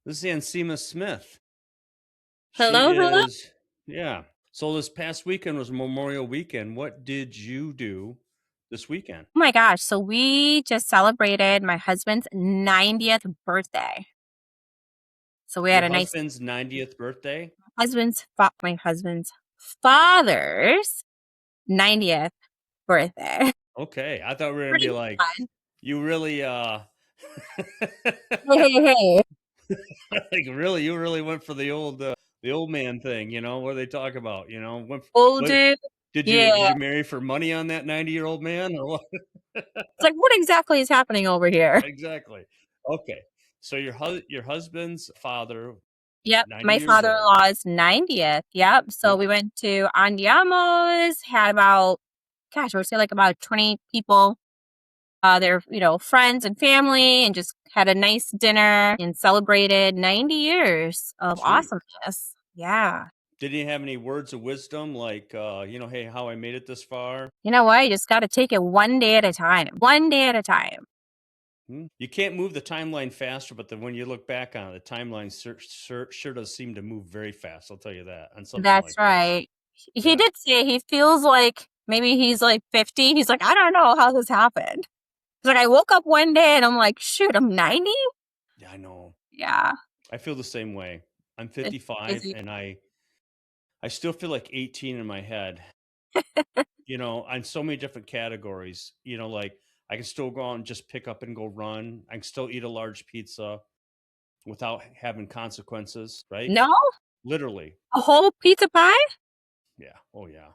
This is Ancima Smith. She Hello, hello. is, yeah. So this past weekend was Memorial Weekend. What did you do this weekend? Oh my gosh. So we just celebrated my husband's 90th birthday. So we had Your a nice husband's 90th birthday? my husband's father's 90th birthday. Okay. I thought we were gonna be Pretty like, fun. you really Hey, hey, hey. like really you really went for the old man thing, what they talk about, Old what dude. did you Yeah. did you marry for money on that 90-year-old man or what? It's like, what exactly is happening over here? Exactly. Okay. So your husband's father, Yep. 90 My years father in old. law's 90th. Yep. So Yep. we went to Andiamo's, had about, gosh, I would say like about 20 people. Their friends and family, and just had a nice dinner and celebrated 90 years of Sweet. awesomeness. Yeah. Did he have any words of wisdom like, hey, how I made it this far? You know what? You just got to take it one day at a time. One day at a time. Hmm? You can't move the timeline faster, but then when you look back on it, the timeline sure does seem to move very fast. I'll tell you that on something That's like this. right. He Yeah. did say he feels like maybe he's like 50. He's like, I don't know how this happened. He's like, I woke up one day and I'm like, shoot, I'm 90? Yeah, I know. Yeah. I feel the same way. I'm It's 55 crazy. and I still feel like 18 in my head, on so many different categories. Like I can still go out and just pick up and go run. I can still eat a large pizza without having consequences, right? No? Literally. A whole pizza pie? Yeah. Oh yeah. I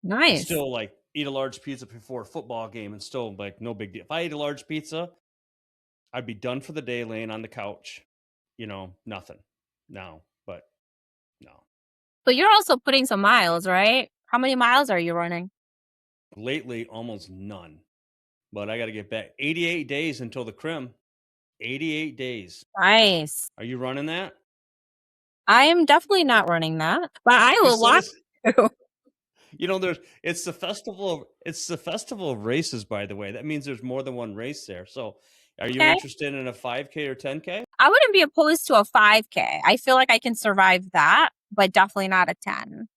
Nice. still like eat a large pizza before a football game and still like no big deal. If I ate a large pizza, I'd be done for the day laying on the couch. Nothing. No, but no. But you're also putting some miles, right? How many miles are you running? Lately, almost none. But I got to get back. 88 days until the crim. 88 days. Nice. Are you running that? I am definitely not running that, but I You will said want it's to. there's it's the festival of races, by the way. That means there's more than one race there. So are you Okay. interested in a 5K or 10K? I wouldn't be opposed to a 5K. I feel like I can survive that, but definitely not a 10.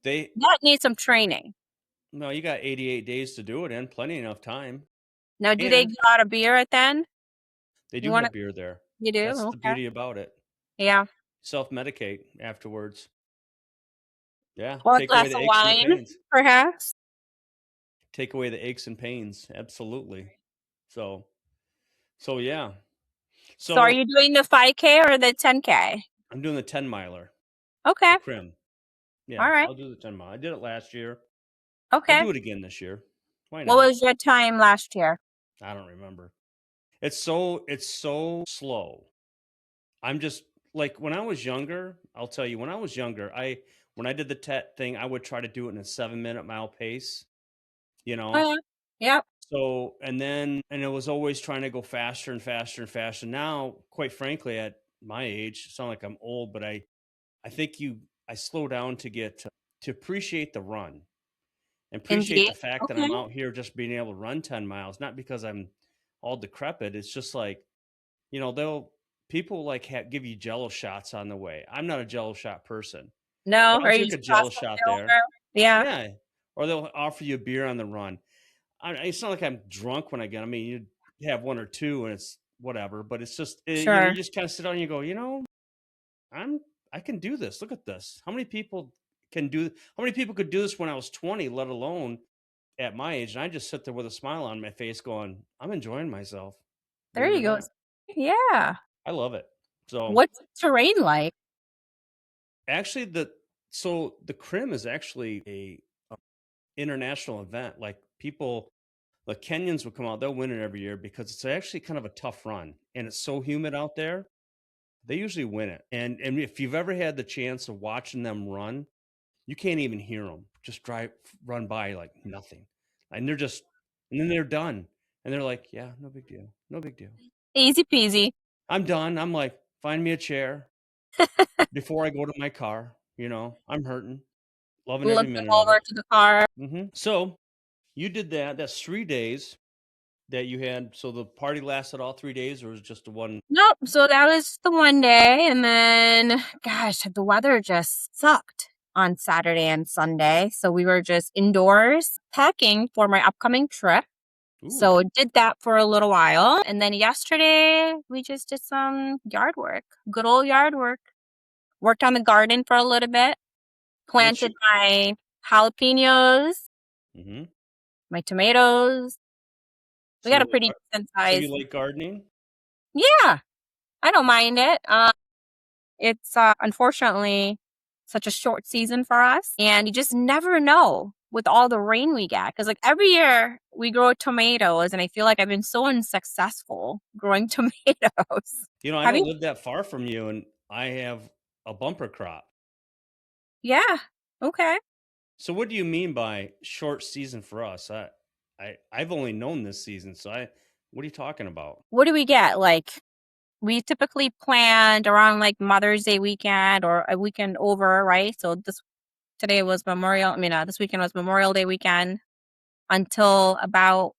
They That needs some training. No, you got 88 days to do it in, plenty enough time. Now, do they And give out a beer at then? they You do want to? have beer there. You do? That's the Okay. beauty about it. Yeah. Self-medicate afterwards. Yeah, Or a take away glass the of aches and the wine, pains. perhaps. Take away the aches and pains. Absolutely. So, so yeah. So, are So you doing the 5K or the 10K? I'm doing the 10 miler, the Okay. crim. All Yeah, right. I'll do the 10 mile. I did it last year. I'll Okay. do it again this year. Why What not? was your time last year? I don't remember. It's so slow. I'm just like when I was younger, I'll tell you, when I was younger, when I did the TET thing, I would try to do it in a 7-minute mile pace, you know. Oh, yeah. Yep. So and it was always trying to go faster and faster and faster. Now, quite frankly, at my age, it's not like I'm old, but I think I slow down to appreciate the run and appreciate Indeed. the fact that Okay. I'm out here just being able to run 10 miles, not because I'm all decrepit. It's just like, they'll people like give you jello shots on the way. I'm not a jello shot person, No, but I'll or you take a just cross jello shot something there. over. Yeah. Yeah. Or they'll offer you a beer on the run. It's not like I'm drunk when I get. I mean, you have one or two and it's whatever, but it's just, you Sure. just kind of sit down and you go, I'm I can do this. Look at this. How many people could do this when I was 20, let alone at my age? And I just sit there with a smile on my face going, I'm enjoying myself, There believe it or you go. not. Yeah. I love it. So What's the terrain like? actually the crim is actually a international event. Like people, the Kenyans will come out, they'll win it every year because it's actually kind of a tough run and it's so humid out there. They usually win it. And if you've ever had the chance of watching them run, you can't even hear them just run by like nothing. And and then they're done. And they're like, yeah, no big deal. No big deal. Easy peasy. I'm done. I'm like, find me a chair before I go to my car. I'm hurting, loving every Looking minute of over it. to the car. So you did that. That's 3 days. that you had? So the party lasted all 3 days, or was it just a one? Nope. So that was the one day. And then, gosh, the weather just sucked on Saturday and Sunday. So we were just indoors packing for my upcoming trip. Ooh, So did that for a little while. And then yesterday we just did some yard work, good old yard work. Worked on the garden for a little bit, what's your planted my jalapenos, mhm. my tomatoes. We So got you a like pretty gar decent so you size. like gardening? Yeah, I don't mind it. It's unfortunately such a short season for us, and you just never know with all the rain we get. Because like every year we grow tomatoes, and I feel like I've been so unsuccessful growing tomatoes. You know, I Have don't you? live that far from you, and I have a bumper crop. Yeah. Okay. So what do you mean by short season for us? I've only known this season, so I what are you talking about? What do we get? Like we typically planned around like Mother's Day weekend or a weekend over, right? So this weekend was Memorial Day weekend until about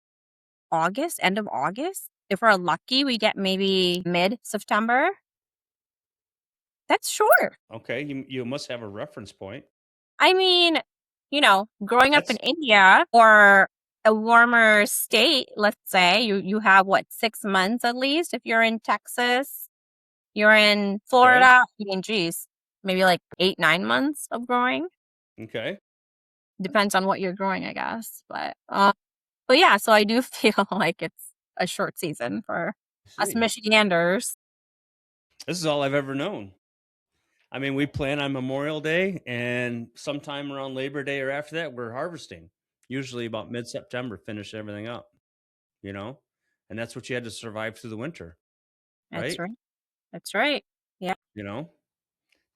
August, end of August. If we're lucky, we get maybe mid September. That's short. Okay, you must have a reference point. I mean, growing up in That's India or a warmer state, let's say, you have what, 6 months at least if you're in Texas, you're in okay, Florida, I mean, geez, maybe like 8, 9 months of growing. okay. Depends on what you're growing, I guess. But yeah, so I do feel like it's a short season for I us see. Michiganders. This is all I've ever known. I mean, we plan on Memorial Day, and sometime around Labor Day or after that, we're harvesting. Usually about mid-September, finish everything up, you know? And that's what you had to survive through the winter, That's right? right. That's right. Yeah. You know?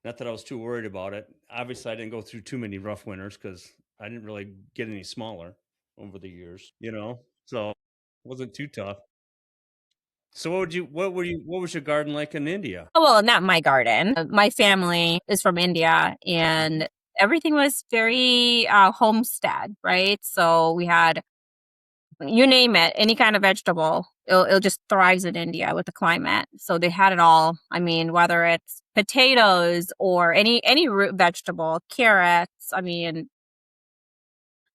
Not that I was too worried about it. Obviously, I didn't go through too many rough winters because I didn't really get any smaller over the years, you know? So it wasn't too tough. So what was your garden like in India? Oh, well, not my garden. My family is from India Mhm. and everything was very homestead, right? So we had, you name it, any kind of vegetable, it'll just thrives in India with the climate. So they had it all. I mean, whether it's potatoes or any root vegetable, carrots. I mean,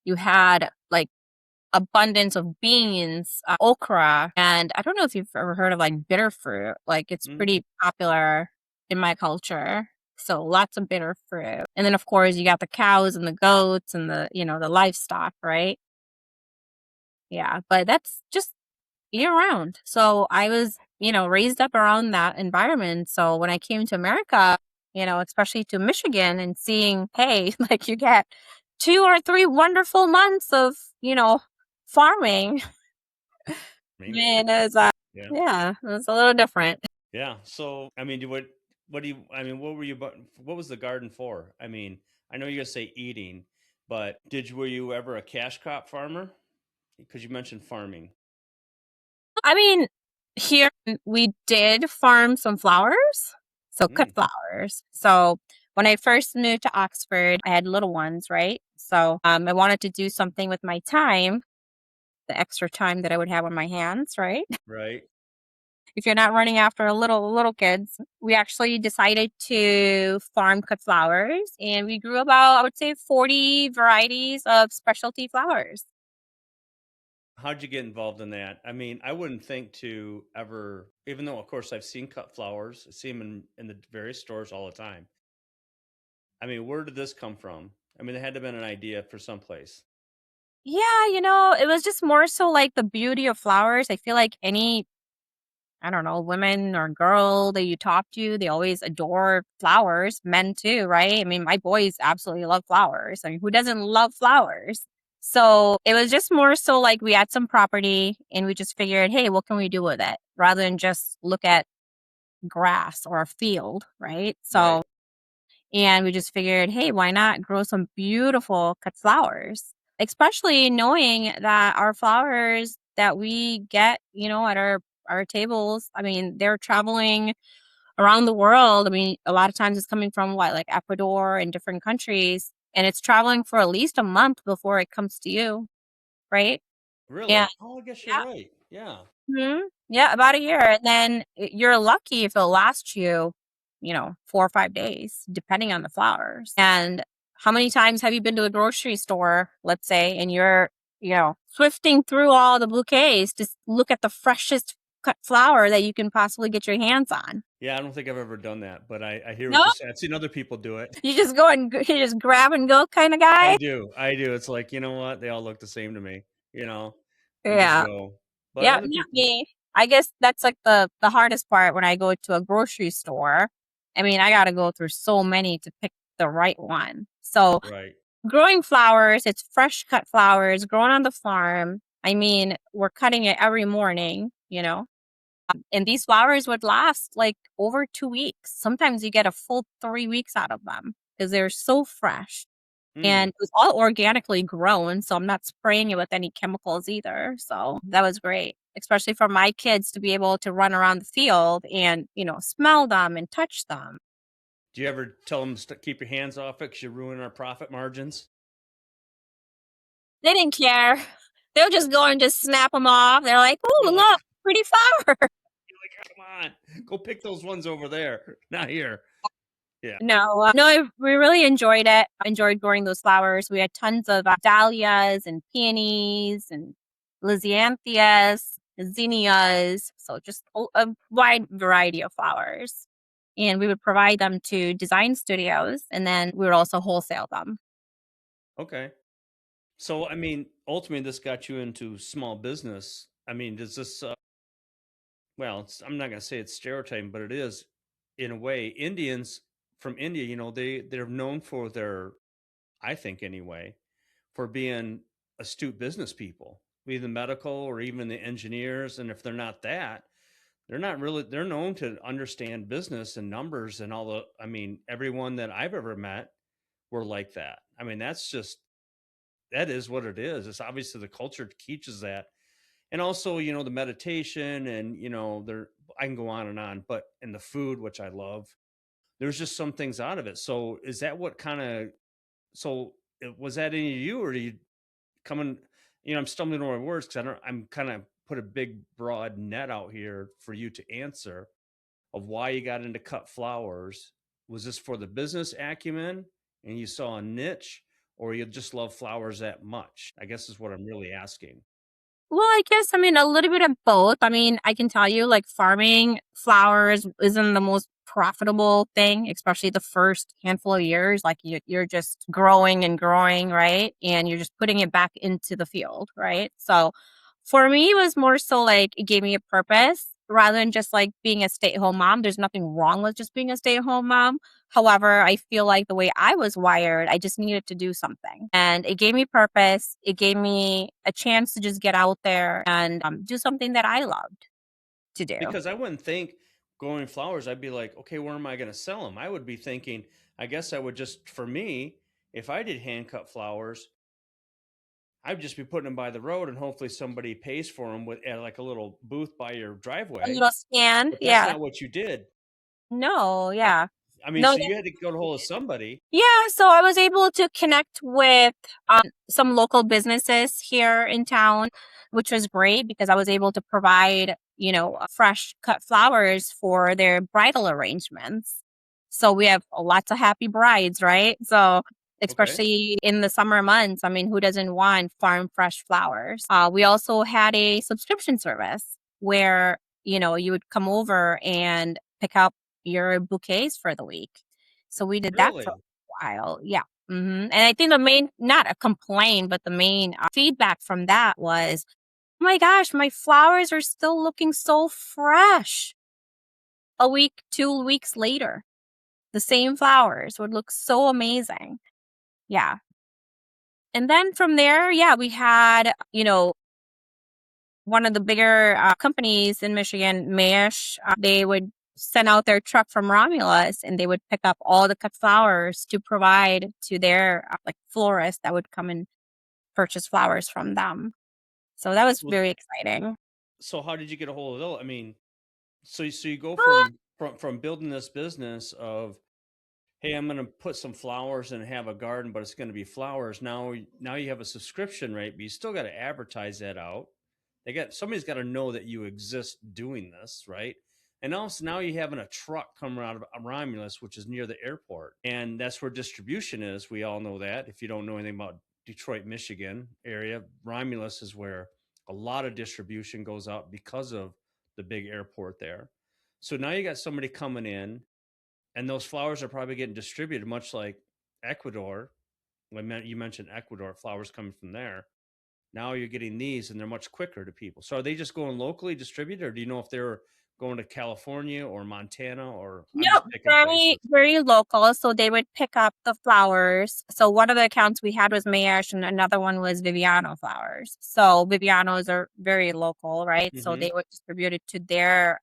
you had like abundance of beans, okra, and I don't know if you've ever heard of like bitter fruit. Like it's Mhm. pretty popular in my culture. So lots of bitter fruit. And then of course you got the cows and the goats and the livestock, right? Yeah, but that's just year round. So I was, raised up around that environment. So when I came to America, especially to Michigan and seeing, hey, like you get 2 or 3 wonderful months of, farming. Me? Man, Yeah. yeah, it's a little different. Yeah. So, I mean, what do you I mean, what were you what was the garden for? I mean, I know you're gonna say eating, but were you ever a cash crop farmer? Because you mentioned farming. I mean, here we did farm some flowers, so cut Mm, flowers. So when I first moved to Oxford, I had little ones, right? So I wanted to do something with my time, the extra time that I would have on my hands, right? right. If you're not running after little kids, we actually decided to farm cut flowers, and we grew about, I would say, 40 varieties of specialty flowers. How'd you get involved in that? I mean, I wouldn't think to ever, even though, of course, I've seen cut flowers, I see them in the various stores all the time. I mean, where did this come from? I mean, there had to have been an idea for someplace. Yeah, it was just more so like the beauty of flowers. I feel like any, I don't know, women or girl that you talk to, they always adore flowers, men too, right? I mean, my boys absolutely love flowers. I mean, who doesn't love flowers? So it was just more so like we had some property and we just figured, hey, what can we do with it? Rather than just look at grass or a field, right? Right. And we just figured, hey, why not grow some beautiful cut flowers? Especially knowing that our flowers that we get, at our tables, I mean, they're traveling around the world. I mean, a lot of times it's coming from what, like Ecuador and different countries, and it's traveling for at least a month before it comes to you, right? And Really? Oh, I guess you're yeah, right. Yeah. Mhm. Yeah, about a year, and then you're lucky if it'll last you, 4 or 5 days, depending on the flowers. And how many times have you been to a grocery store, let's say, and you're, swifting through all the bouquets to look at the freshest cut flower that you can possibly get your hands on? Yeah, I don't think I've ever done that, but I hear No? what you're saying. I've seen other people do it. You just go and you just grab and go kind of guy? I do. It's like, you know what? They all look the same to me, and just Yeah. go. But Yeah, other not people, me. I guess that's like the hardest part when I go to a grocery store. I mean, I gotta go through so many to pick the right one. So right. growing flowers, it's fresh cut flowers grown on the farm. I mean, we're cutting it every morning. And these flowers would last like over 2 weeks. Sometimes you get a full 3 weeks out of them because they're so fresh. And Hmm. it was all organically grown, so I'm not spraying it with any chemicals either. So that was great, especially for my kids to be able to run around the field and, smell them and touch them. Do you ever tell them to keep your hands off it because you ruin our profit margins? They didn't care. They'll just go and just snap them off. They're like, "Oh, You're like, look, pretty flower." come on, go pick those ones over there, not here. Yeah. No, we really enjoyed it. I enjoyed growing those flowers. We had tons of dahlias and peonies and lisianthias, zinnias. So just a wide variety of flowers. And we would provide them to design studios, and then we would also wholesale them. Okay. So, I mean, ultimately, this got you into small business. I mean, does this? Well, I'm not going to say it's stereotyping, but it is in a way. Indians from India, they're known for their, I think anyway, for being astute business people, be the medical or even the engineers. And if they're not that, they're not really. They're known to understand business and numbers and all the. I mean, everyone that I've ever met were like that. I mean, that is what it is. It's obviously the culture teaches that. And also, the meditation and, there I can go on and on, but and the food, which I love, there's just some things out of it. So is that what kind of so was that any of you or do you coming, I'm stumbling over my words because I'm kind of put a big broad net out here for you to answer of why you got into cut flowers. Was this for the business acumen and you saw a niche or you just love flowers that much? I guess is what I'm really asking. Well, I guess, I mean, a little bit of both. I mean, I can tell you, like, farming flowers isn't the most profitable thing, especially the first handful of years. Like, you're just growing and growing, right? And you're just putting it back into the field, right? So for me, it was more so like it gave me a purpose rather than just like being a stay at home mom. There's nothing wrong with just being a stay at home mom. However, I feel like the way I was wired, I just needed to do something. And it gave me purpose. It gave me a chance to just get out there and do something that I loved to do. Because I wouldn't think growing flowers, I'd be like, okay, where am I going to sell them? I would be thinking, I guess I would just, for me, if I did hand cut flowers, I'd just be putting them by the road and hopefully somebody pays for them with at like a little booth by your A driveway. little stand. But that's Yeah. not what you did. No, yeah. I mean, No, so you had to go to hold of somebody. yeah, so I was able to connect with some local businesses here in town, which was great because I was able to provide, fresh cut flowers for their bridal arrangements. So we have lots of happy brides, right? So Okay. especially in the summer months, I mean, who doesn't want farm fresh flowers? We also had a subscription service where, you would come over and pick up your bouquets for the week. So we did that for Really? while. Yeah. And I think the main, not a complaint, but the main feedback from that was, oh my gosh, my flowers are still looking so fresh a week, 2 weeks later. The same flowers would look so amazing. Yeah. And then from there, yeah, we had, one of the bigger companies in Michigan, Mash, they would send out their truck from Romulus and they would pick up all the cut flowers to provide to their like florists that would come and purchase flowers from them. So that was Well, very exciting. so how did you get a hold of those? I mean, so you go Uh, from building this business of, hey, I'm going to put some flowers and have a garden, but it's going to be flowers. Now you have a subscription rate, but you still got to advertise that out. somebody's got to know that you exist doing this, right? And also now you're having a truck come out of Romulus, which is near the airport, and that's where distribution is. We all know that. If you don't know anything about Detroit, Michigan area, Romulus is where a lot of distribution goes out because of the big airport there. So now you got somebody coming in, and those flowers are probably getting distributed, much like Ecuador. You mentioned Ecuador, flowers coming from there. Now you're getting these, and they're much quicker to people. So are they just going locally distributed, or do you know if they're going to California or Montana, or I'm No, just picking very, places? very local. So they would pick up the flowers. So one of the accounts we had was Mayesh and another one was Viviano flowers. So Vivianos are very local, right? So Hmm. they would distribute it to their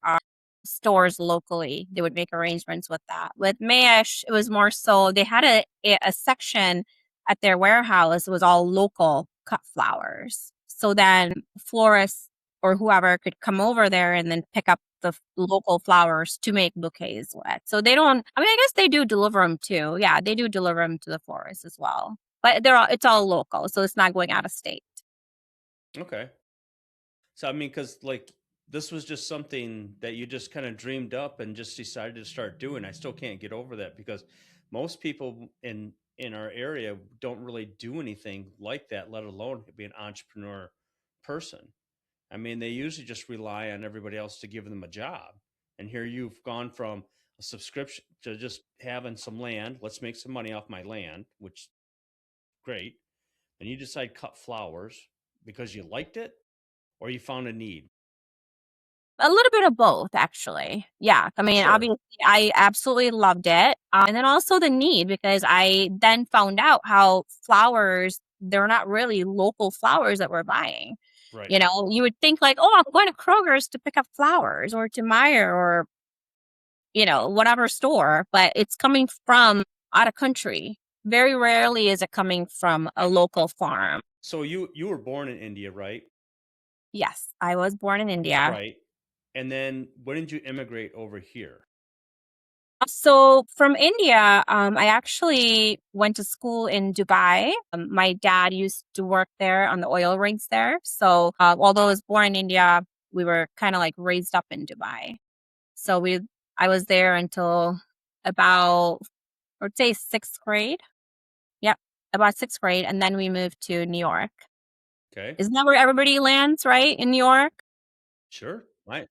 stores locally. They would make arrangements with that. With Mayesh, it was more so they had a section at their warehouse. It was all local cut flowers. So then florists or whoever could come over there and then pick up the local flowers to make bouquets with. So they don't, I mean, I guess they do deliver them too. Yeah, they do deliver them to the florist as well. But it's all local. So it's not going out of state. Okay. So I mean, because like this was just something that you just kind of dreamed up and just decided to start doing. I still can't get over that because most people in our area don't really do anything like that, let alone be an entrepreneur person. I mean, they usually just rely on everybody else to give them a job. And here you've gone from a subscription to just having some land. Let's make some money off my land, which great. And you decide cut flowers because you liked it or you found a need. A little bit of both, actually. Yeah. I mean, Sure. obviously, I absolutely loved it. And then also the need, because I then found out how flowers, they're not really local flowers that we're buying. Right. You know, you would think like, oh, I'm going to Kroger's to pick up flowers or to Meyer or, whatever store, but it's coming from out of country. Very rarely is it coming from a local farm. So you were born in India, right? Yes, I was born in India. Right. And then when did you immigrate over here? So from India, I actually went to school in Dubai. My dad used to work there on the oil rigs there. So although I was born in India, we were kind of like raised up in Dubai. So I was there until about, I would say sixth grade. Yep, about sixth grade, and then we moved to New York. Okay. Isn't that where everybody lands, right? In New York? Sure. My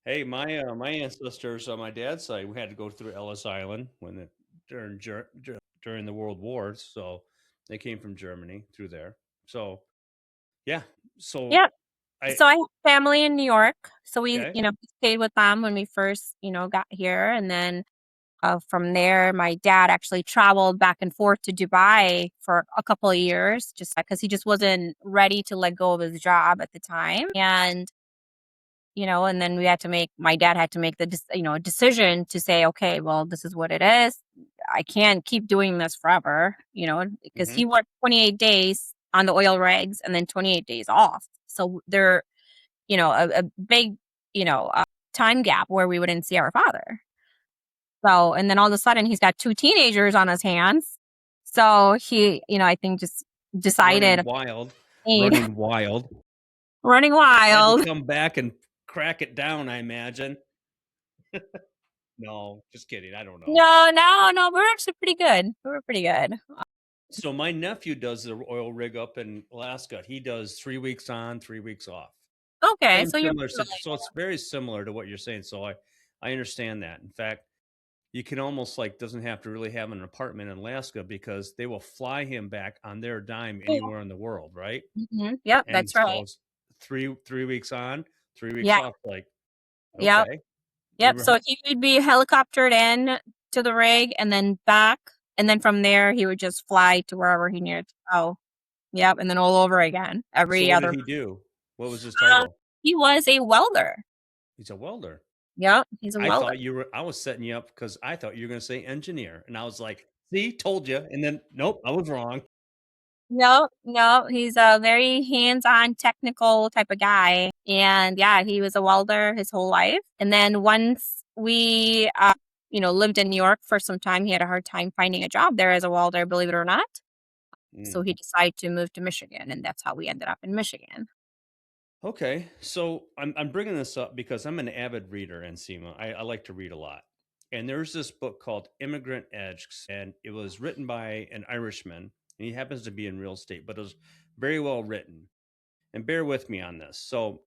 ancestors on my dad's side, we had to go through Ellis Island during the World Wars, so they came from Germany through there. So yeah, so Yep. I So I have family in New York. So we, okay, stayed with them when we first, got here. And then from there, my dad actually traveled back and forth to Dubai for a couple of years just because he just wasn't ready to let go of his job at the time. And then my dad had to make decision to say, okay, well, this is what it is. I can't keep doing this forever, because hmm he worked 28 days on the oil rigs and then 28 days off. So there, a big, time gap where we wouldn't see our father. So, and then all of a sudden he's got two teenagers on his hands. So he, I think just decided running wild, need running wild. running Had to wild. come back and crack it down, I imagine. No, just kidding. I don't know. No, no, no, we're actually pretty good. We were pretty good. So my nephew does the oil rig up in Alaska. He does 3 weeks on, 3 weeks off. Okay, Same so you're similar pretty so it's very similar to what you're saying. So I understand that. In fact, you can almost like doesn't have to really have an apartment in Alaska because they will fly him back on their dime reliable. anywhere in the world, right? Yep, And that's right. so it's three weeks on, 3 weeks Yeah, off. Like, yep, okay. You yep. ever So he would be helicoptered in to the rig and then back, and then from there he would just fly to wherever he needed to go. Yep, and then all over again so every what did other. he do? What was his Um, title? he was a welder. He's a welder. Yep, he's a I welder. thought you were I was setting you up because I thought you were gonna say engineer. And I was like, see, told you. And then nope, I was wrong. No, no, he's a very hands-on technical type of guy. And yeah, he was a welder his whole life. And then once we, lived in New York for some time, he had a hard time finding a job there as a welder, believe it or not. So Mm. he decided to move to Michigan, and that's how we ended up in Michigan. Okay, so I'm bringing this up because I'm an avid reader, Ancima. I like to read a lot, and there's this book called Immigrant Edge, and it was written by an Irishman, and he happens to be in real estate, but it was very well written. And bear with me on this. So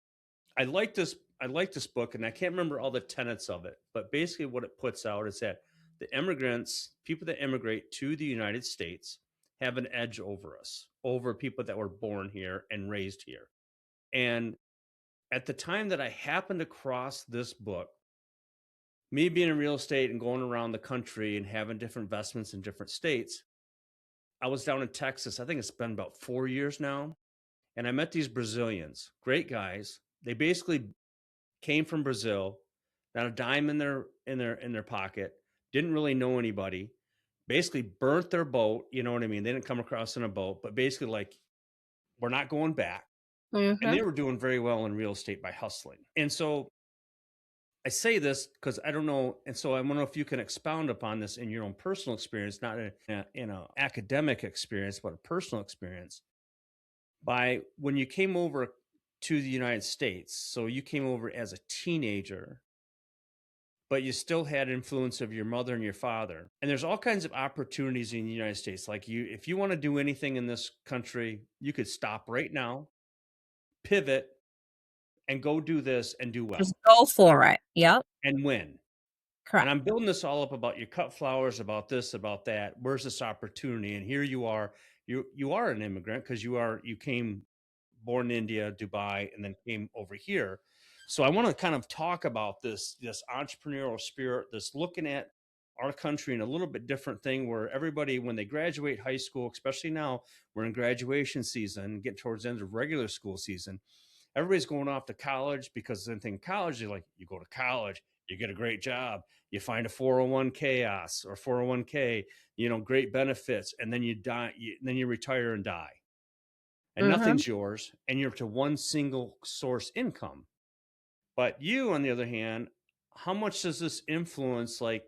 I like this. I like this book, and I can't remember all the tenets of it, but basically, what it puts out is that the immigrants, people that immigrate to the United States, have an edge over us, over people that were born here and raised here. And at the time that I happened across this book, me being in real estate and going around the country and having different investments in different states, I was down in Texas. I think it's been about 4 years now. And I met these Brazilians, great guys. They basically came from Brazil, not a dime in their pocket, didn't really know anybody, basically burnt their boat. You know what I mean? They didn't come across in a boat, but basically like, we're not going back. And Mm-hmm. they were doing very well in real estate by hustling. And so I say this because I don't know, and so I want to know if you can expound upon this in your own personal experience, not in a academic experience, but a personal experience. By when you came over to the United States, so you came over as a teenager, but you still had influence of your mother and your father. And there's all kinds of opportunities in the United States. Like you, if you want to do anything in this country, you could stop right now, pivot, and go do this and do Just well go for it. Yep. and win. And Correct. I'm building this all up about you cut flowers, about this, about that. Where's this opportunity? And here you are. You are an immigrant because you came born in India, Dubai, and then came over here. So I want to kind of talk about this entrepreneurial spirit, this looking at our country in a little bit different thing where everybody, when they graduate high school, especially now, we're in graduation season, getting towards the end of regular school season. Everybody's going off to college because then think college, you're like, you go to college, you get a great job, you find a 401k or 401k, great benefits, and then you die, then you retire and die. And Mm-hmm. nothing's yours, and you're to one single source income. But you, on the other hand, how much does this influence? Like,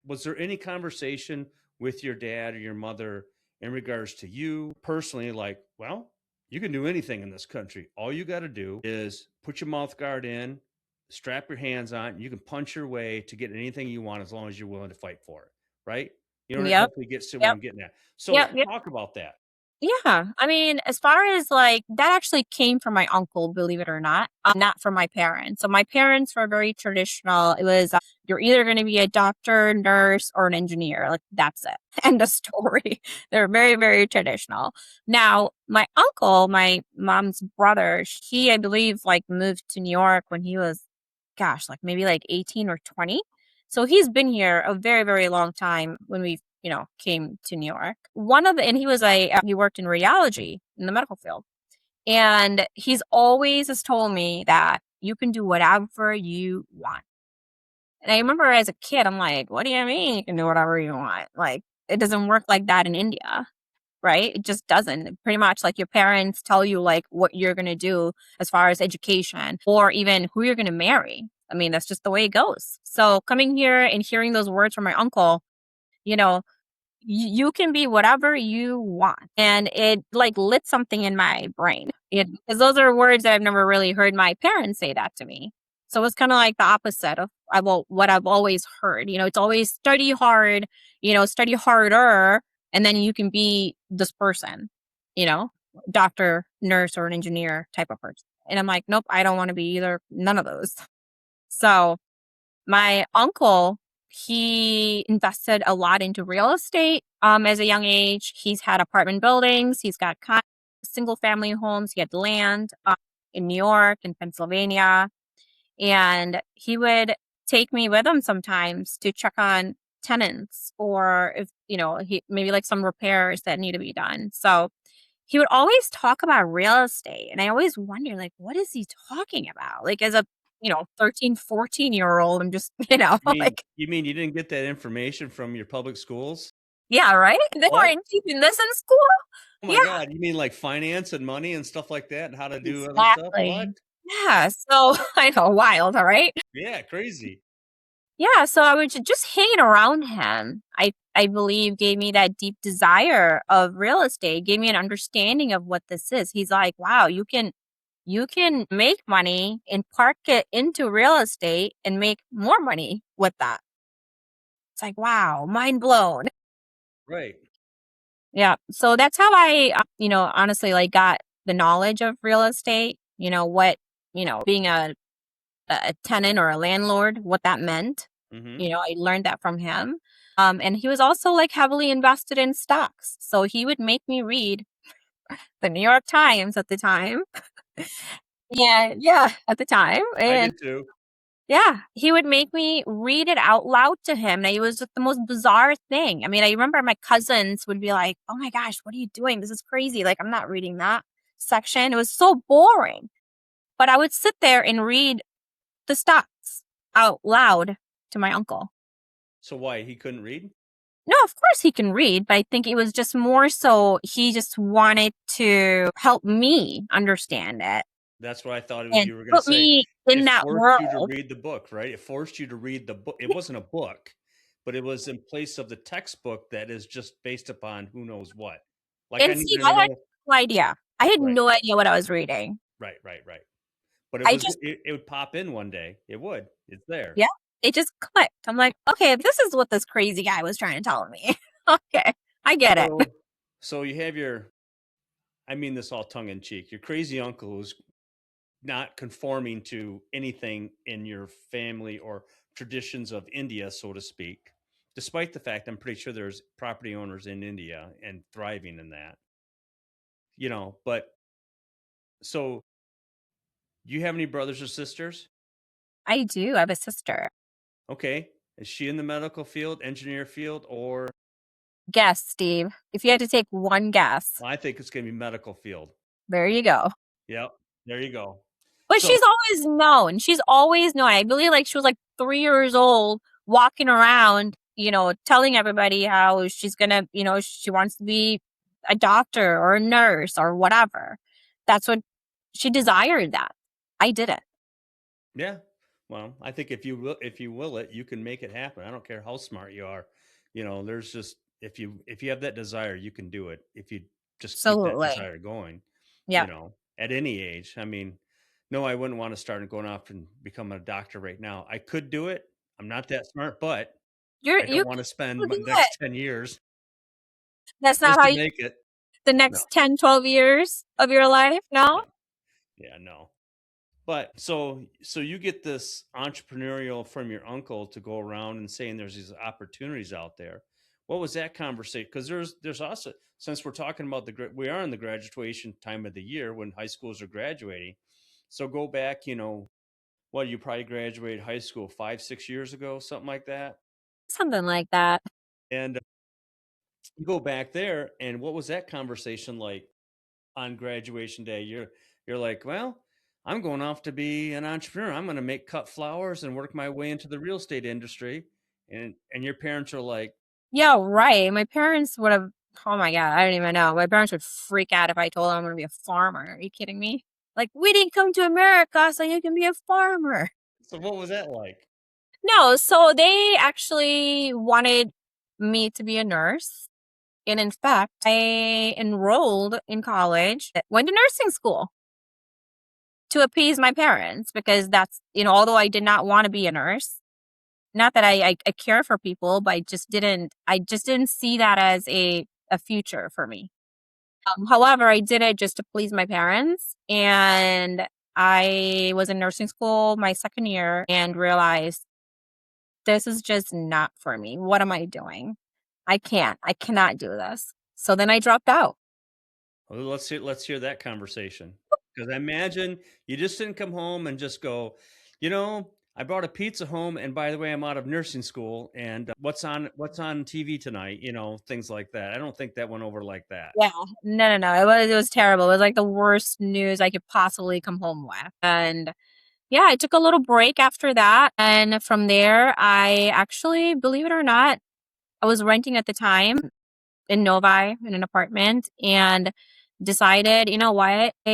was there any conversation with your dad or your mother in regards to you personally? Like, well, you can do anything in this country. All you got to do is put your mouth guard in, strap your hands on, you can punch your way to get anything you want as long as you're willing to fight for it. Right? You know, Yep. hopefully gets to what Yep. I'm getting at. So Yep. talk about that. Yeah, I mean, as far as like that actually came from my uncle, believe it or not from my parents. So my parents were very traditional. It was you're either going to be a doctor, nurse, or an engineer. Like that's it. End of story. They're very, very traditional. Now, my uncle, my mom's brother, he I believe like moved to New York when he was, gosh, like maybe like 18 or 20. So he's been here a very, very long time when we came to New York. And he worked in radiology in the medical field. And he's always has told me that you can do whatever you want. And I remember as a kid, I'm like, what do you mean you can do whatever you want? Like, it doesn't work like that in India, right? It just doesn't. Pretty much like your parents tell you like what you're going to do as far as education or even who you're going to marry. I mean, that's just the way it goes. So coming here and hearing those words from my uncle, you know, you can be whatever you want. And it like lit something in my brain. Because those are words that I've never really heard my parents say that to me. So it's kind of like the opposite of what I've always heard. It's always study hard, study harder, and then you can be this person, you know, doctor, nurse, or an engineer type of person. And I'm like, nope, I don't want to be either, none of those. So my uncle, he invested a lot into real estate as a young age. He's had apartment buildings, he's got single family homes, he had land in New York and Pennsylvania. And he would take me with him sometimes to check on tenants or if, he maybe like some repairs that need to be done. So he would always talk about real estate. And I always wonder, like, what is he talking about? Like, as a, 13, 14-year old, I'm just, You mean like, you mean you didn't get that information from your public schools? yeah, right? They What? weren't teaching this in school. Oh my Yeah, god, you mean like finance and money and stuff like that and how to do other stuff? What? exactly. Yeah. So I know, wild, all right. Yeah, crazy. Yeah. So I was just hanging around him. I believe gave me that deep desire of real estate, gave me an understanding of what this is. He's like, wow, you can. you can make money and park it into real estate and make more money with that. It's like, wow, mind blown. Right. Yeah. So that's how I, honestly, like got the knowledge of real estate, what, being a tenant or a landlord, what that meant. Mhm. I learned that from him. And he was also like heavily invested in stocks. So he would make me read the New York Times at the time. Yeah, yeah, at the time. I And did too. yeah, he would make me read it out loud to him. And it was just the most bizarre thing. I mean, I remember my cousins would be like, "Oh my gosh, what are you doing? This is crazy. Like, I'm not reading that section." It was so boring. But I would sit there and read the stocks out loud to my uncle. So why, he couldn't read? No, of course he can read, but I think it was just more so he just wanted to help me understand it That's what I thought and you were gonna put say. me in It that forced you to world. read the book, right? It forced you to read the book. It wasn't a book, but it was in place of the textbook that is just based upon who knows what. Like, I And see, needed to I had know. no idea. I had Right, no idea what I was reading. right, right, right. But it I was just it would pop in one day. It would. It's there. Yeah, it just clicked. I'm like, "Okay, this is what this crazy guy was trying to tell me." Okay, I get it. So so you have your, I mean this all tongue in cheek, your crazy uncle who's not conforming to anything in your family or traditions of India, so to speak. Despite the fact I'm pretty sure there's property owners in India and thriving in that, but so you have any brothers or sisters? I do, I have a sister. Okay. Is she in the medical field, engineer field, or Guess, Steve. If you had to take one guess, well, I think it's going to be medical field. there you go. Yep. There you go. But So, she's always known. She's always known. I believe like she was like 3 years old walking around, telling everybody how she's gonna, she wants to be a doctor or a nurse or whatever. That's what she desired that. I didn't. yeah. Well, I think if you will it, you can make it happen. I don't care how smart you are. There's just if you have that desire, you can do it. If you just keep that Absolutely. desire going, Yep. at any age. I mean, no, I wouldn't want to start going off and become a doctor right now. I could do it. I'm not that smart, but I You don't can want to spend still my do it. next 10 years That's not just how to you make it. the No. next 10, 12 years of your life, no? Yeah. Yeah, no. But so you get this entrepreneurial from your uncle to go around and saying there's these opportunities out there. What was that conversation? Because there's also, since we're talking about we are in the graduation time of the year when high schools are graduating. So go back, well, you probably graduated high school 5, 6 years ago, something like that. Something like that. And you go back there, and what was that conversation like on graduation day? You're like, well, I'm going off to be an entrepreneur. I'm going to make cut flowers and work my way into the real estate industry. And your parents are like, Yeah, right. My parents would have oh my god, I don't even know. My parents would freak out if I told them I'm gonna be a farmer. Are you kidding me? Like, "We didn't come to America so you can be a farmer." so what was that like? No, so they actually wanted me to be a nurse, and in fact, I enrolled in college, went to nursing school to appease my parents because that's although I did not wanna be a nurse, not that I care for people, but I just didn't see that as a future for me. However, I did it just to please my parents, and I was in nursing school my 2nd year and realized this is just not for me. What am I doing? I cannot do this. So then I dropped out. Well, let's hear that conversation. Because I imagine you just didn't come home and just go, I brought a pizza home, and by the way, I'm out of nursing school, and what's on TV tonight, things like that. I don't think that went over like that. Yeah. No, no, no. It was terrible. It was like the worst news I could possibly come home with. And yeah, I took a little break after that. And from there, I actually, believe it or not, I was renting at the time in Novi in an apartment and decided, you know what, I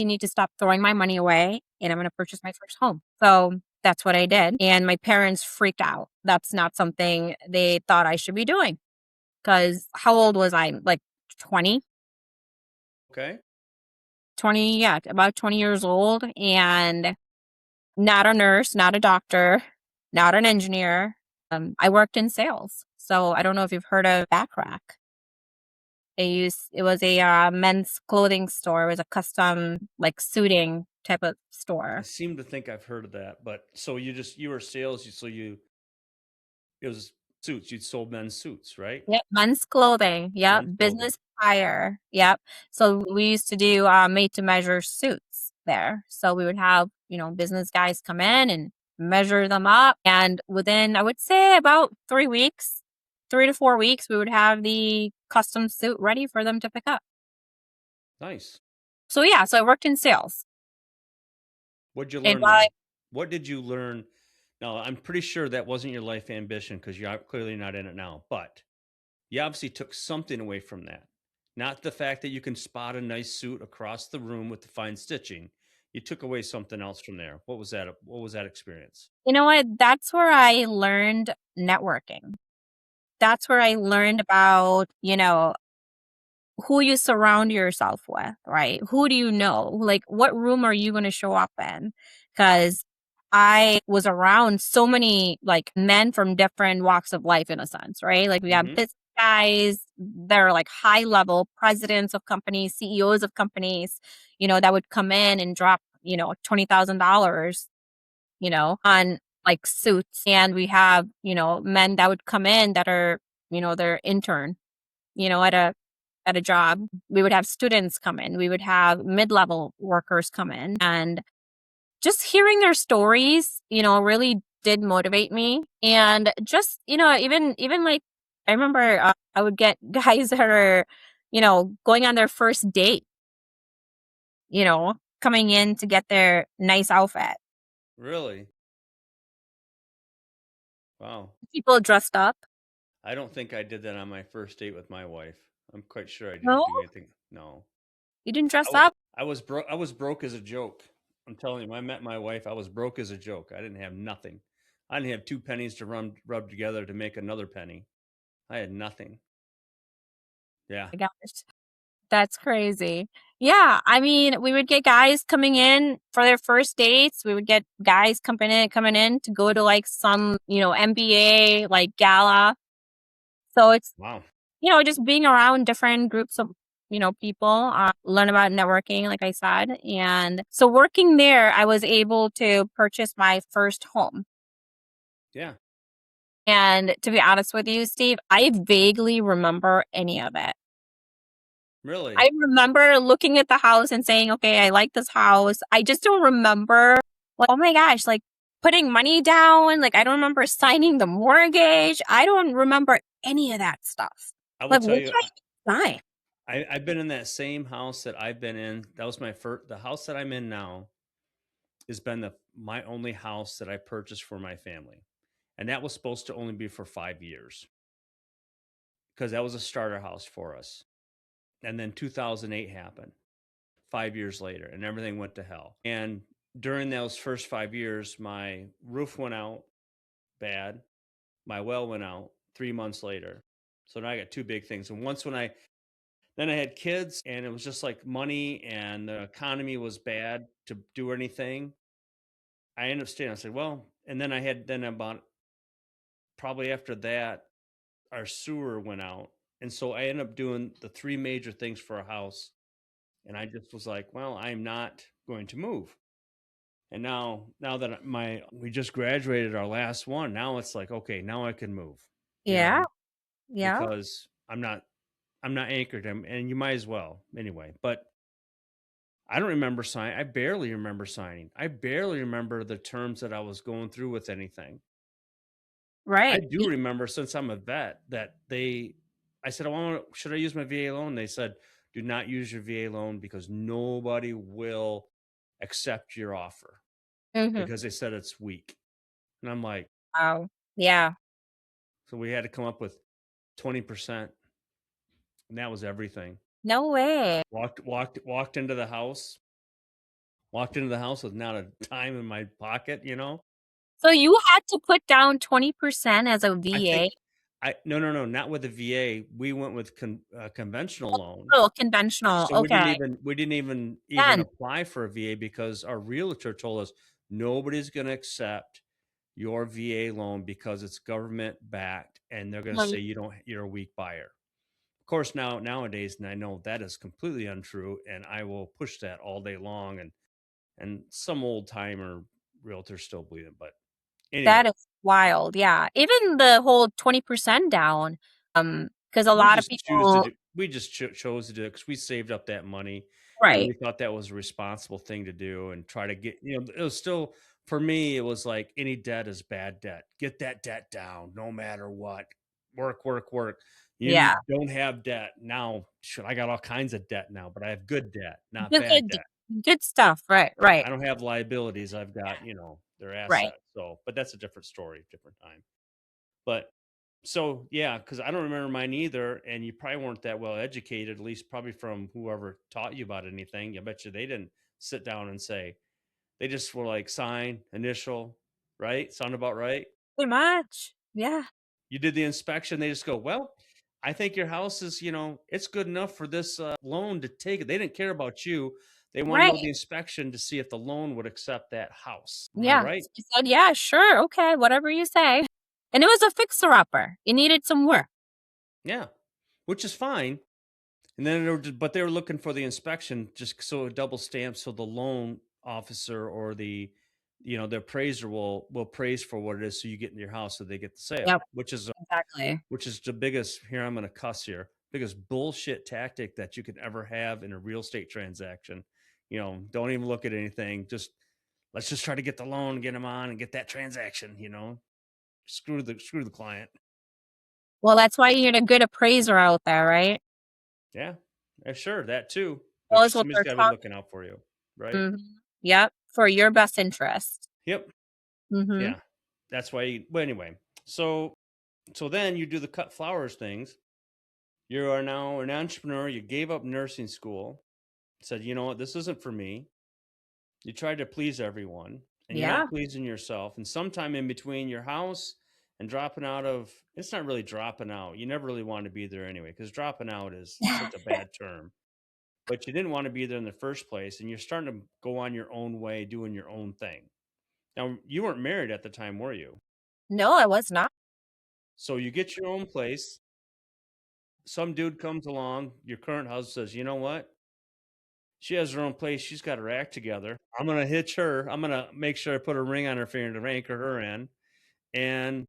need to stop throwing my money away and I'm going to purchase my first home. So that's what I did. And my parents freaked out. That's not something they thought I should be doing because how old was I? Like 20? Okay. 20, yeah, about 20 years old, and not a nurse, not a doctor, not an engineer. I worked in sales. So I don't know if you've heard of Backrack. It was a men's clothing store. It was a custom like suiting type of I store. seem to think I've heard of that, but so you were sales, it was suits. You sold men's suits, right? Yep, men's clothing. Yep, Men's clothing. business hire. Yep. So we used to do made to measure suits there. So we would have, business guys come in and measure them up. And within, I would say about 3 weeks, 3 to 4 weeks, we would have the custom suit ready for them to pick up. Nice. So yeah, so I worked in sales. What'd you And learn while I, there? What did you learn? Now, I'm pretty sure that wasn't your life ambition because you're clearly not in it now, but you obviously took something away from that. Not the fact that you can spot a nice suit across the room with the fine stitching. You took away something else from there. What was that? What was that experience? you know what? That's where I learned networking. That's where I learned about, who you surround yourself with, right? Who do you know? Like, what room are you going to show up in? Because I was around so many like men from different walks of life, in a sense, right? Like, we have Hmm. business guys, they're like high level presidents of companies, CEOs of companies, that would come in and drop, $20,000, on like suits. And we have, men that would come in that are, they're intern, at a job. We would have students come in. We would have mid-level workers come in, and just hearing their stories, really did motivate me. And just, even like I remember I would get guys that are, going on their first date, coming in to get their nice outfit. Really? Wow. People dressed up. I don't think I did that on my first date with my wife. I'm quite sure I didn't No, do anything. No. you didn't I dress wa up. I was broke as a joke. I'm telling you, when I met my wife, I was broke as a joke. I didn't have nothing. I didn't have 2 pennies to rub together to make another penny. I had nothing. Yeah. My gosh. That's crazy. Yeah, I mean, we would get guys coming in for their first dates. We would get guys coming in to go to like some, MBA like gala. So it's, Wow. just being around different groups of, people, learn about networking, like I said. And so working there, I was able to purchase my first home. Yeah. And to be honest with you, Steve, I vaguely remember any of it. Really? I remember looking at the house and saying, "Okay, I like this house." I just don't remember, like, oh my gosh, like, putting money down, like, I don't remember signing the mortgage. I don't remember any of that stuff. I will Like, tell what you, did I sign? I've been in that same house that I've been in. That was my first. The house that I'm in now has been my only house that I purchased for my family, and that was supposed to only be for 5 years because that was a starter house for us. And then 2008 happened 5 years later, and everything went to hell. And during those first 5 years, my roof went out bad, my well went out 3 months later. So now I got two big things. And once when I then I had kids, and it was just like money, and the economy was bad to do anything. I ended up staying. I said, well, and then I had then about probably after that, our sewer went out. And so I ended up doing the three major things for a house. And I just was like, well, I'm not going to move. And now that my we just graduated our last one, now it's like, okay, now I can move, Yeah, yeah, because I'm not anchored, and you might as well anyway. But I don't remember signing. I barely remember signing. I barely remember the terms that I was going through with anything. I right. do remember, since I'm a vet, that I said, should I use my VA loan? They said, do not use your VA loan because nobody will accept your offer Mhm. because they said it's weak. And I'm like, Wow. Yeah. so we had to come up with 20%, and that was everything. No way. Walked into the house with not a dime in my pocket. So you had to put down 20% as a I think VA? No, not with the VA. We went with conventional loan. Oh, conventional. So Okay. we didn't even Then, apply for a VA because our realtor told us nobody's going to accept your VA loan because it's government backed and they're going to say you're a weak buyer. Of course, nowadays, and I know that is completely untrue, and I will push that all day long. And some old timer realtors still believe it, but that anyway, is wild. Yeah. Even the whole 20% down, because a lot of people, we just chose to do it because we saved up that money and right. we thought that was a responsible thing to do and try to get, it was still, for me, it was like any debt is bad debt. Get that debt down no matter what. Work, work, work. Yeah. You don't have debt now. Shit, I got all kinds of debt now, but I have good debt, not Good, bad good, debt. good stuff. Right. Yeah, Right. I don't have liabilities. I've got, their Right. assets. So, but that's a different story, different time. But so yeah, because I don't remember mine either, and you probably weren't that well educated, at least probably from whoever taught you about anything. I bet you they didn't sit down and say, they just were like sign, initial, right? Sound about right? Pretty much. Yeah. You did the inspection, they just go, well, I think your house is, it's good enough for this loan to take it. They didn't care about you. They want to know Right. the inspection to see if the loan would accept that house. Am I Yeah. right? She said, yeah, sure. Okay. Whatever you say. And it was a fixer upper. It needed some work. Yeah, which is fine. And then but they were looking for the inspection just so it double stamps so the loan officer or the appraiser will praise for what it is so you get into your house so they get the Yep. sale, Exactly. which is the biggest here I'm gonna cuss here, biggest bullshit tactic that you could ever have in a real estate transaction. Don't even look at anything. Just let's just try to get the loan, get them on and get that transaction. Screw the client. Well, that's why you need a good appraiser out there, right? Yeah. Yeah, sure, that too. But Knows what somebody's they're gotta be talking. looking out for you, right? Mhm. Yep. For your best interest. Yep. Mhm. Yeah. That's why but anyway. So then you do the cut flowers things. You are now an entrepreneur. You gave up nursing school. Said, you know what, this isn't for me. You tried to please everyone and you're Yeah. not pleasing yourself. And sometime in between your house and dropping out of it's not really dropping out. You never really want to be there anyway, because dropping out is such a bad term. But you didn't want to be there in the first place, and you're starting to go on your own way, doing your own thing. Now you weren't married at the time, were you? No, I was not. So you get your own place. Some dude comes along, your current husband says, "You know what? She has her own place. She's got her act together. I'm gonna hitch her. I'm gonna make sure I put a ring on her finger to anchor her in." And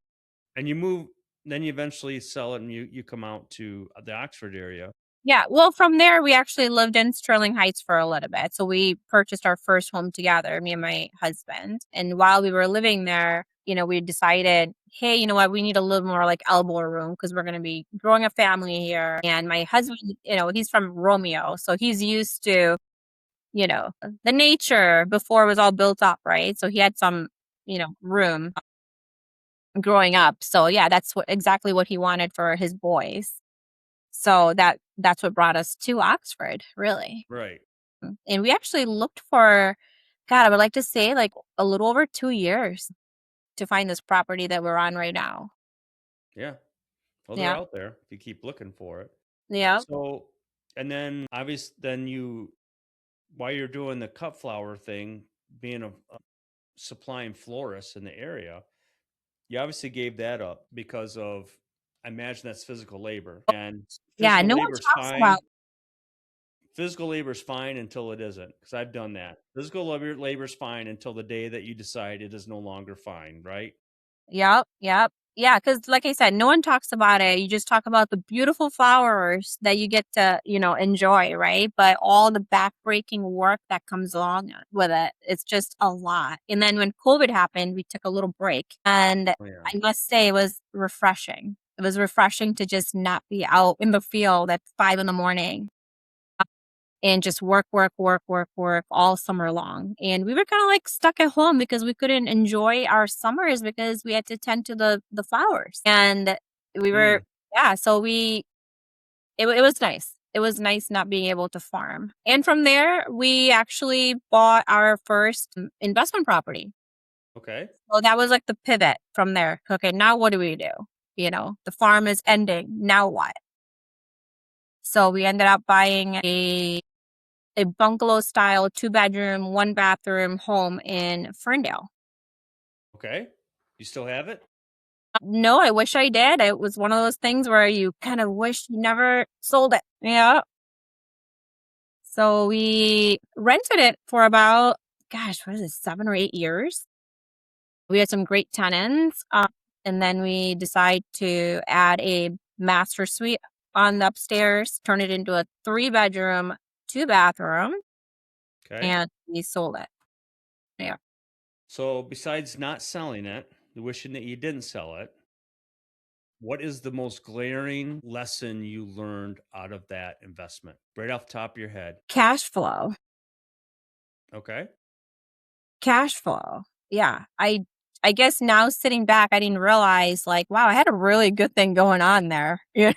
you move. Then you eventually sell it, and you come out to the Oxford area. Yeah, well, from there, we actually lived in Sterling Heights for a little bit. So we purchased our first home together, me and my husband. And while we were living there, we decided, hey, you know what? We need a little more like elbow room because we're going to be growing a family here. And my husband, he's from Romeo. So he's used to, the nature before it was all built up, right? So he had some, room growing up. So yeah, that's exactly what he wanted for his boys. So that's what brought us to Oxford, really. Right. And we actually looked for, God, I would like to say like a little over 2 years to find this property that we're on right now. Yeah. Well, they're Yeah. out there if you keep looking for it. Yeah. So, and then obviously, then while you're doing the cut flower thing, being a supplying florist in the area, you obviously gave that up because of, I imagine that's physical labor. And Yeah, physical no one labor is talks about. fine. Physical labor is fine until it isn't, because I've done that. Physical labor is fine until the day that you decide it is no longer fine, right? Yep, yep. Yeah, because like I said, no one talks about it. You just talk about the beautiful flowers that you get to, enjoy, right? But all the backbreaking work that comes along with it, it's just a lot. And then when COVID happened, we took a little break. And Oh, yeah. I must say it was refreshing. It was refreshing to just not be out in the field at 5 in the morning and just work, work, work, work, work all summer long. And we were kind of like stuck at home because we couldn't enjoy our summers because we had to tend to the flowers. And we were Mm, yeah, so it was nice. It was nice not being able to farm. And from there, we actually bought our first investment property. okay. So that was like the pivot from there. Okay, now what do we do? the farm is ending. Now what? So we ended up buying a bungalow style 2-bedroom, 1-bathroom home in Ferndale. Okay. You still have it? No, I wish I did. It was one of those things where you kind of wish you never sold it. Yeah. So we rented it for about, gosh, what is it, 7 or 8 years? We had some great tenants. And then we decided to add a master suite on the upstairs, turn it into a 3-bedroom, 2-bathroom, Okay. and we sold it. Yeah. So besides not selling it, wishing that you didn't sell it, what is the most glaring lesson you learned out of that investment? Right off the top of your head. Cash flow. Okay. Cash flow. Yeah. I guess now sitting back, I didn't realize like, wow, I had a really good thing going on there. Like,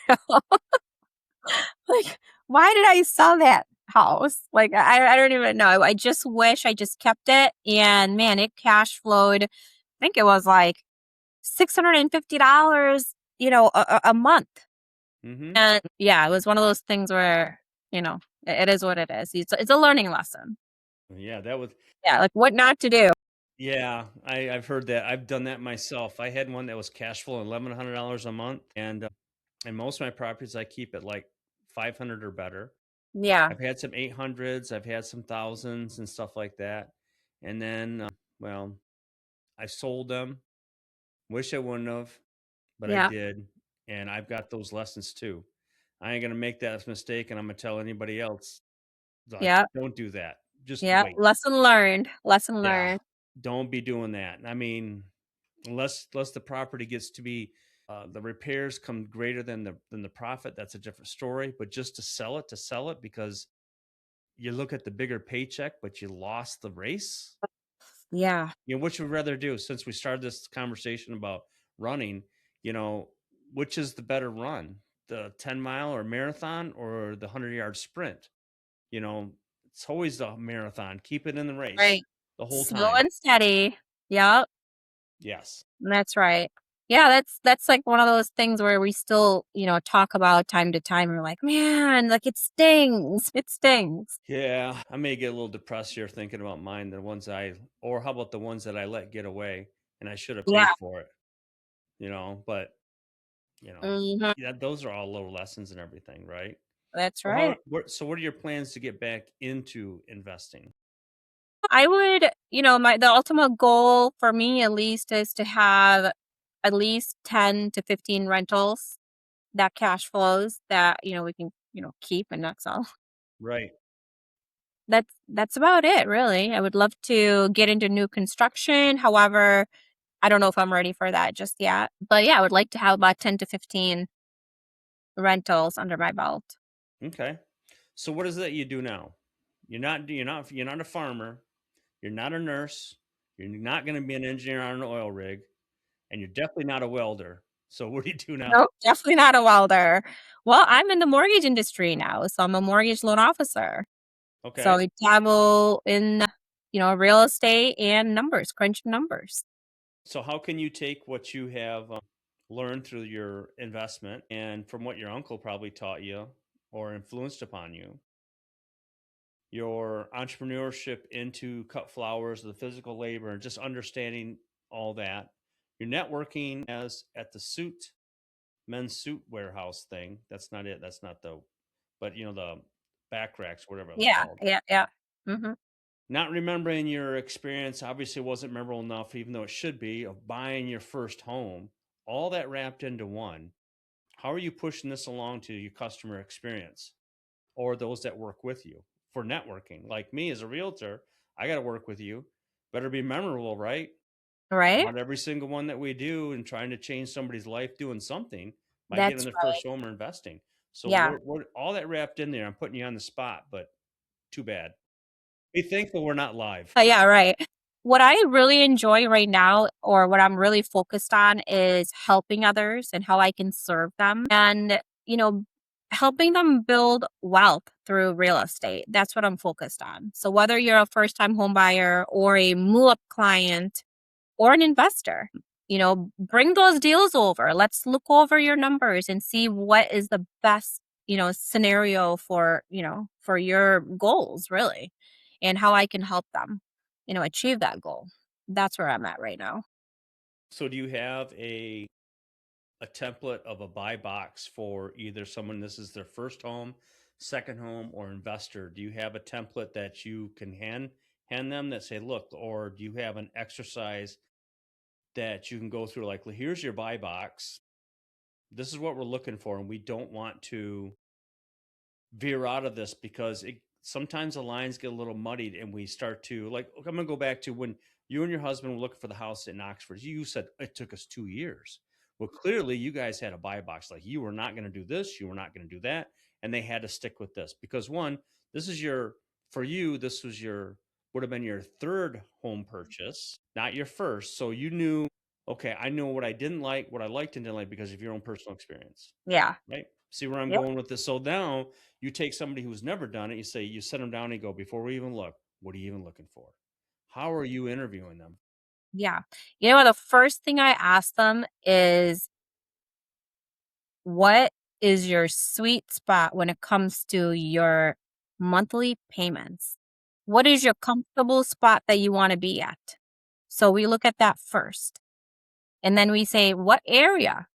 why did I sell that house? Like, I don't even know. I just wish I just kept it. And man, it cash flowed. I think it was like $650, a month. Mm-hmm. And yeah, it was one of those things where, it is what it is. It's a learning lesson. Yeah, that was Yeah. Like what not to do. yeah, I've heard that. I've done that myself. I had one that was cash flow $1,100 a month, and most of my properties I keep at like 500 or better. Yeah. I've had some 800s, I've had some thousands and stuff like that. And then, well, I sold them. Wish I wouldn't have, but I Yeah. did. And I've got those lessons too. I ain't gonna make that mistake, and I'm gonna tell anybody else, like, Yeah. don't do that. Just Yeah. wait. Lesson learned. Lesson Yeah, learned. don't be doing that. I mean, unless the property gets to be the repairs come greater than the profit, that's a different story. But just to sell it because you look at the bigger paycheck, but you lost the race. Yeah. Which would rather do? Since we started this conversation about running, you know, which is the better run, the 10 mile or marathon or the 100-yard sprint? You know, it's always the marathon. Keep it in the race Right. the whole Slow time. and steady. Yep. Yes. That's right. Yeah, that's like one of those things where we still, talk about time to time. We're like, man, like it stings. It stings. Yeah, I may get a little depressed here thinking about mine, or how about the ones that I let get away and I should have Yeah. paid for it, but, you know, Hmm. yeah, those are all little lessons and everything, right? That's So right. what are your plans to get back into investing? I would, the ultimate goal for me at least is to have at least 10 to 15 rentals that cash flows that, we can, keep and not sell. Right. That's about it, really. I would love to get into new construction. However, I don't know if I'm ready for that just yet. But yeah, I would like to have about 10 to 15 rentals under my belt. Okay. So what is it that you do now? You're not a farmer, you're not a nurse, you're not going to be an engineer on an oil rig, and you're definitely not a welder. So what do you do now? Nope, definitely not a welder. Well, I'm in the mortgage industry now, so I'm a mortgage loan officer. So Okay. I dabble in, real estate and numbers, crunching numbers. So how can you take what you have learned through your investment and from what your uncle probably taught you or influenced upon you, your entrepreneurship into cut flowers, the physical labor, and just understanding all that, your networking as at the men's suit warehouse thing. That's not it. That's not but the back racks, whatever it was Yeah, called. yeah, yeah. Hmm. Not remembering your experience obviously wasn't memorable enough, even though it should be, of buying your first home, all that wrapped into one. How are you pushing this along to your customer experience or those that work with you for networking? Like me as a realtor, I got to work with you. Better be memorable, right? Right? Not every single one that we do and trying to change somebody's life doing something by getting That's their right. first home or investing. So Yeah. we're all that wrapped in there. I'm putting you on the spot, but too bad. Be thankful we're not live. Yeah, right. What I really enjoy right now, or what I'm really focused on, is helping others and how I can serve them and, helping them build wealth through real estate. That's what I'm focused on. So whether you're a first time home buyer or a move up client or an investor, bring those deals over. Let's look over your numbers and see what is the best, scenario for your goals, really, and how I can help them, achieve that goal. That's where I'm at right now. So do you have a template of a buy box for either someone this is their first home, second home, or investor? Do you have a template that you can hand them that say, look, or do you have an exercise that you can go through like, "Well, here's your buy box. This is what we're looking for, and we don't want to veer out of this because it sometimes the lines get a little muddied and we start to like I'm gonna go back to when you and your husband were looking for the house in Oxford. You said it took us 2 years. Well, clearly you guys had a buy box. Like you were not gonna do this, you were not gonna do that, and they had to stick with this because one, this is your for you, this was your would have been your third home purchase, not your first. So you knew, okay, I know what I didn't like, what I liked and didn't like because of your own personal experience. Yeah. Right? See where I'm Yep. going with this? So now you take somebody who's never done it, you say, you sit them down and you go, before we even look, what are you even looking for? How are you interviewing them? Yeah. You know what? The first thing I ask them is, what is your sweet spot when it comes to your monthly payments? What is your comfortable spot that you want to be at? So we look at that first. And then we say, what area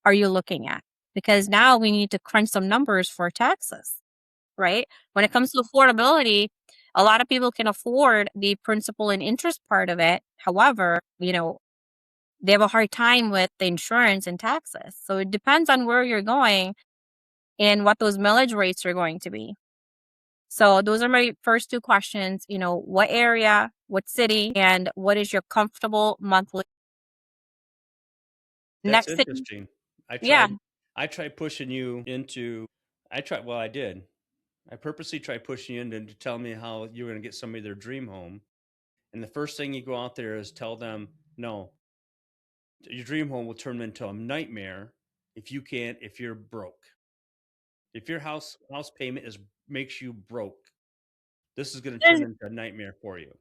are you looking at? Because now we need to crunch some numbers for taxes, right? When it comes to affordability, a lot of people can afford the principal and interest part of it. However, they have a hard time with the insurance and taxes. So it depends on where you're going and what those millage rates are going to be. So those are my first two questions. What area, what city, and what is your comfortable monthly That's next city? interesting. I Yeah. tried I tried pushing you into I tried well, I did. I purposely tried pushing you into to tell me how you were gonna get somebody their dream home. And the first thing you go out there is tell them, no, your dream home will turn into a nightmare if you're broke. If your house payment is makes you broke, this is gonna There's turn into a nightmare for you.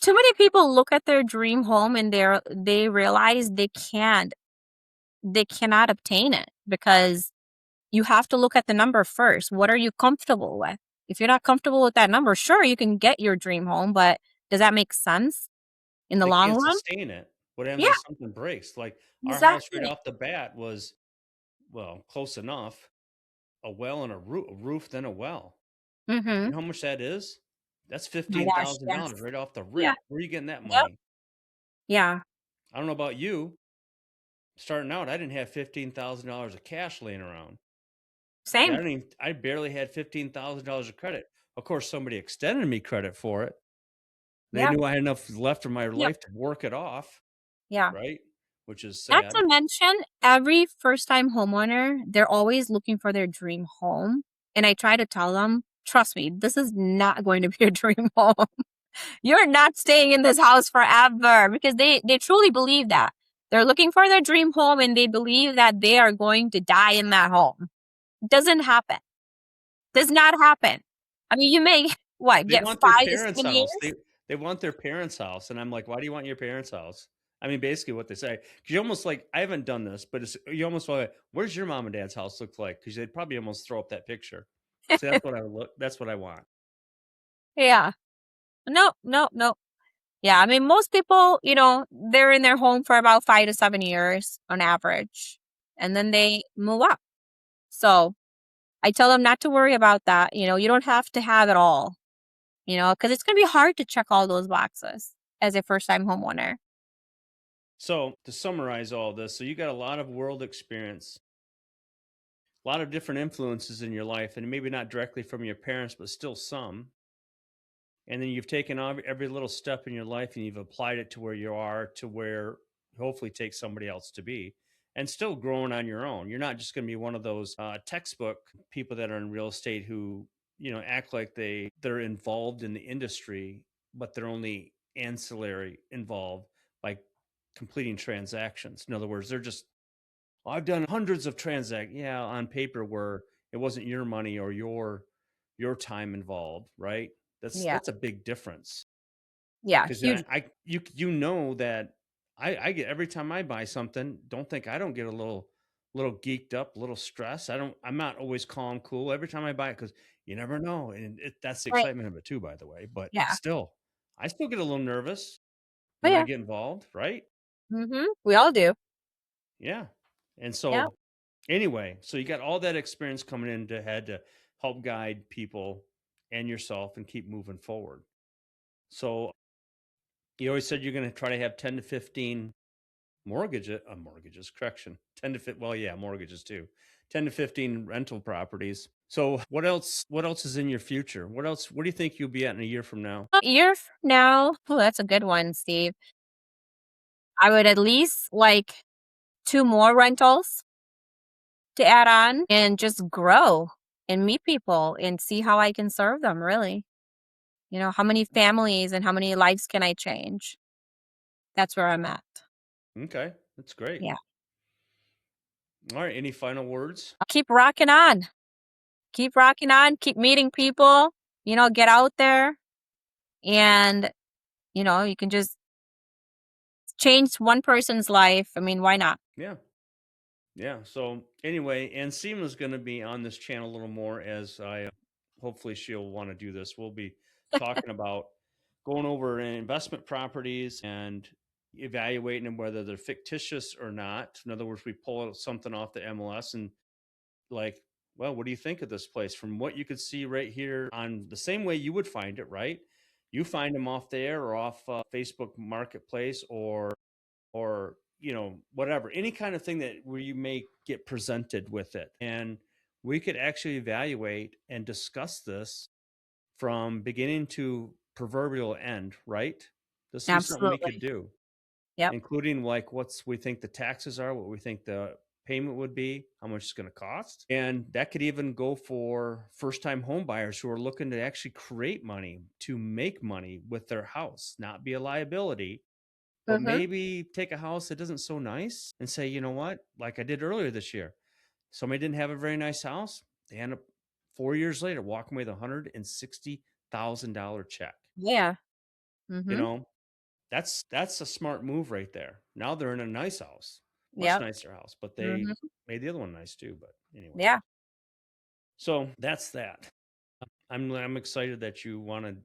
too many people look at their dream home and they realize they cannot obtain it because you have to look at the number first. What are you comfortable with? If you're not comfortable with that number, sure, you can get your dream home, but does that make sense in the They long can't run? sustain it. What happens Yeah, if something breaks? Like, our house right exactly. off the bat was, well, close enough, a well and a roof, then a well. You Mhm. know how much that is? That's My gosh, $15,000 yes. right off the Yeah. rip. Where are you getting that Yep. money? Yeah. I don't know about you. Starting out, I didn't have $15,000 of cash laying around. Same. I barely had $15,000 of credit. Of course, somebody extended me credit for it. They Yep. knew I had enough left in my Yep. life to work it off, Yeah. right? Which is Not sad. to mention, every first-time homeowner, they're always looking for their dream home, and I try to tell them, "Trust me, this is not going to be your dream home. You're not staying in this house forever," because they truly believe that. They're looking for their dream home, and they believe that they are going to die in that home. Doesn't happen. Does not happen. I mean, you may, what, They get want their 5 to parents' 7 house. years? They want their parents' house, and I'm like, "Why do you want your parents' house?" I mean, basically what they say. 'Cause you almost like I haven't done this, but you almost like, "What does your mom and dad's house look like?" Because 'Cause they'd probably almost throw up that picture. So that's what I want. Yeah. Nope, nope, nope. Yeah, I mean, most people, they're in their home for about 5 to 7 years on average, and then they move up. So, I tell them not to worry about that. You don't have to have it all, because it's gonna be hard to check all those boxes as a first-time homeowner. So, to summarize all this, so you got a lot of world experience, a lot of different influences in your life, and maybe not directly from your parents, but still some. And then you've taken every little step in your life and you've applied it to where you are, to where hopefully take somebody else to be, and still growing on your own. You're not just going to be one of those textbook people that are in real estate who act like they're involved in the industry, but they're only ancillary involved by completing transactions. In other words, they're just, "Oh, I've done hundreds of transactions." Yeah, on paper, where it wasn't your money or your time involved, right? Yeah. That's a big difference Yeah, because huge. you know that I get every time I buy something, don't think I don't get a little geeked up, a little stressed. I'm not always calm, cool every time I buy it because you never know. And that's the Right. excitement of it too, by the way. But Yeah. still, I still get a little nervous Oh, when I yeah. get involved, right? We all do. Yeah. And Yeah. so anyway, so you got all that experience coming into head to help guide people and yourself and keep moving forward. So you always said you're going to try to have 10 to 15 mortgages, correction. 10 to 15, well, yeah, mortgages too. 10 to 15 rental properties. So what else is in your future? What do you think you'll be at in a year from now? A year from now, oh, that's a good one, Steve. I would at least like 2 more rentals to add on and just grow and meet people and see how I can serve them, really. How many families and how many lives can I change? That's where I'm at. Okay, that's great. Yeah. All right, any final words? I'll keep rocking on. Keep rocking on, keep meeting people, get out there and, you can just change one person's life. I mean, why not? Yeah. Yeah. So anyway, Ancima's going to be on this channel a little more as I hopefully she'll want to do this. We'll be talking about going over investment properties and evaluating them whether they're fictitious or not. In other words, we pull out something off the MLS and like, well, what do you think of this place from what you could see right here on the same way you would find it, right? You find them off there or off Facebook Marketplace or whatever, any kind of thing that where you may get presented with it, and we could actually evaluate and discuss this from beginning to proverbial end, right? This would be something we could Absolutely. do, Yep. including like what's we think the taxes are, what we think the payment would be, how much it's going to cost. And that could even go for first time home buyers who are looking to actually create money to make money with their house, not be a liability, but Mhm. maybe take a house that isn't so nice and say, you know what, like I did earlier this year, somebody didn't have a very nice house. They end up 4 years later walking away with $160,000 check. Yeah. You Mhm. know, that's a smart move right there. Now they're in a nice house, much Yep. nicer house, but they Mhm. made the other one nice too. But anyway, Yeah. so that's that. I'm excited that you want to.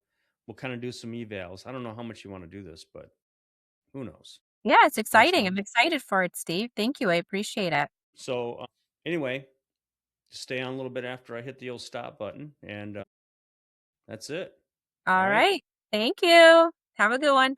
We'll kind of do some evals. I don't know how much you want to do this, but who knows? Yeah, it's Have exciting. some. I'm excited for it, Steve. Thank you. I appreciate it. So anyway, stay on a little bit after I hit the old stop button, and that's it. All All right. right. Thank you. Have a good one.